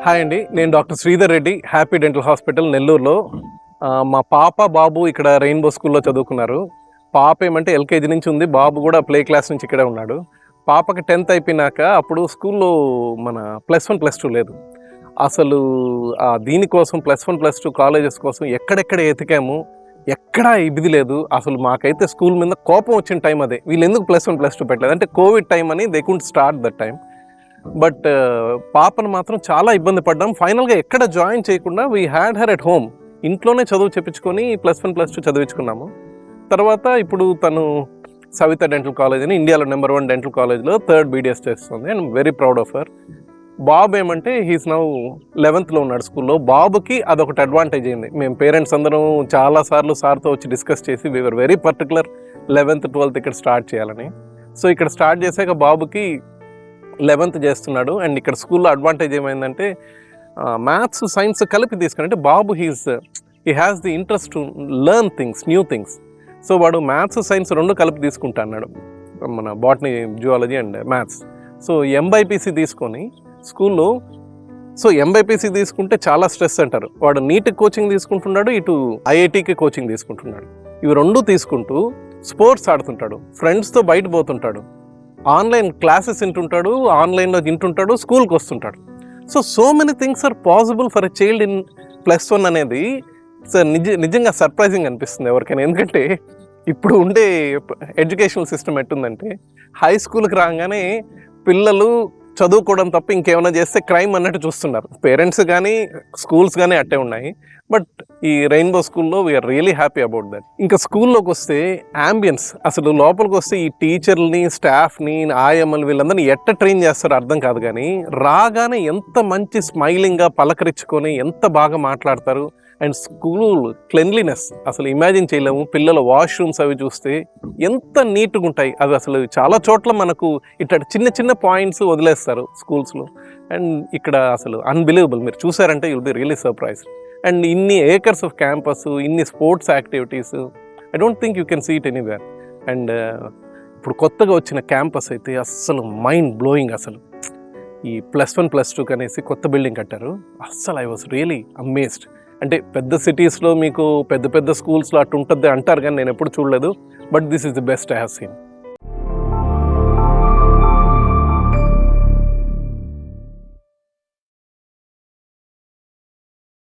Hi అండి, నేను doctor Sridhar Reddy, happy dental hospital నెల్లూరులో. మా పాప బాబు ఇక్కడ రెయిన్బో స్కూల్లో చదువుకున్నారు. పాప ఏమంటే ఎల్కేజీ నుంచి ఉంది, బాబు కూడా ప్లే క్లాస్ నుంచి ఇక్కడే ఉన్నాడు. పాపకి 10th అయిపోయినాక అప్పుడు స్కూల్లో మన +1 +2 లేదు. అసలు దీనికోసం +1 +2 కాలేజెస్ కోసం ఎక్కడెక్కడ ఎతికాము, ఎక్కడా ఇది లేదు. అసలు మాకైతే స్కూల్ మీద కోపం వచ్చిన టైం అదే. వీళ్ళు ఎందుకు +1 +2 పెట్టలేదు అంటే కోవిడ్ టైం అని they could start that time. But పాపను మాత్రం చాలా ఇబ్బంది పడ్డాం. ఫైనల్గా ఎక్కడ జాయిన్ చేయకుండా we had her at home. ఇంట్లోనే చదువు చెప్పించుకొని +1 +2 చదివించుకున్నాము. తర్వాత ఇప్పుడు తను సవిత డెంటల్ కాలేజ్ అని ఇండియాలో నెంబర్ 1 డెంటల్ కాలేజ్లో 3rd BDS చేస్తుంది. And very proud of her. బాబు ఏమంటే హీస్ నౌ 11th ఉన్నాడు స్కూల్లో. బాబుకి అదొకటి అడ్వాంటేజ్ అయింది. మేము పేరెంట్స్ అందరం చాలాసార్లు సార్తో వచ్చి డిస్కస్ చేసి we are very particular 11th 12th ఇక్కడ స్టార్ట్ చేయాలని. సో ఇక్కడ స్టార్ట్ చేశాక బాబుకి 11th చేస్తున్నాడు. అండ్ ఇక్కడ స్కూల్లో అడ్వాంటేజ్ ఏమైందంటే మ్యాథ్స్ సైన్స్ కలిపి తీసుకుని, అంటే బాబు he has the interest to learn things, new things. So వాడు మ్యాథ్స్ సైన్స్ 2 కలిపి తీసుకుంటా అన్నాడు, మన botany, zoology and maths. So MBPC తీసుకొని స్కూల్లో, సో MBPC తీసుకుంటే చాలా స్ట్రెస్ అంటారు. వాడు నీట్కి కోచింగ్ తీసుకుంటున్నాడు, ఇటు IITకి కోచింగ్ తీసుకుంటున్నాడు. ఇవి 2 తీసుకుంటూ స్పోర్ట్స్ ఆడుతుంటాడు, ఫ్రెండ్స్తో బయట పోతుంటాడు, ఆన్లైన్ క్లాసెస్ వింటుంటాడు, ఆన్లైన్లో వింటుంటాడు, స్కూల్కి వస్తుంటాడు. So many things are possible for a child in +1 అనేది నిజంగా సర్ప్రైజింగ్ అనిపిస్తుంది ఎవరికైనా. ఎందుకంటే ఇప్పుడు ఉండే ఎడ్యుకేషనల్ సిస్టమ్ ఎట్టుందంటే హై స్కూల్కి రాగానే పిల్లలు చదువుకోవడం తప్ప ఇంకేమైనా చేస్తే క్రైమ్ అన్నట్టు చూస్తున్నారు. పేరెంట్స్ కానీ స్కూల్స్ కానీ అట్టే ఉన్నాయి. బట్ ఈ రెయిన్బో స్కూల్లో we're really happy about that. ఇంకా స్కూల్లోకి వస్తే యాంబియన్స్, అసలు లోపలికి వస్తే ఈ టీచర్ని, స్టాఫ్ని, ఆయమ్మలు వీళ్ళందరినీ ఎట్ట ట్రైన్ చేస్తారో అర్థం కాదు. కానీ రాగానే ఎంత మంచి స్మైలింగ్గా పలకరించుకొని ఎంత బాగా మాట్లాడతారు. అండ్ స్కూల్ క్లెన్లీనెస్ అసలు ఇమాజిన్ చేయలేము. పిల్లల వాష్రూమ్స్ అవి చూస్తే ఎంత నీట్గా ఉంటాయి. అవి అసలు చాలా చోట్ల మనకు ఇట్లా చిన్న చిన్న పాయింట్స్ వదిలేస్తారు స్కూల్స్లో. అండ్ ఇక్కడ అసలు అన్బిలీవబుల్. మీరు చూసారంటే you'll be really surprise. And ఇన్ని ఏకర్స్ ఆఫ్ క్యాంపస్, ఇన్ని sports activities, I don't think you can see it anywhere. And ఇప్పుడు కొత్తగా వచ్చిన క్యాంపస్ అయితే అస్సలు మైండ్ బ్లోయింగ్. అసలు ఈ +1 +2 అనేసి కొత్త బిల్డింగ్ కట్టారు. అస్సలు ఐ వాజ్ రియలీ అమేజ్డ్. అంటే పెద్ద సిటీస్లో మీకు పెద్ద పెద్ద స్కూల్స్లో అటు ఉంటుంది అంటారు, కానీ నేను ఎప్పుడు చూడలేదు. But this is the best I have seen.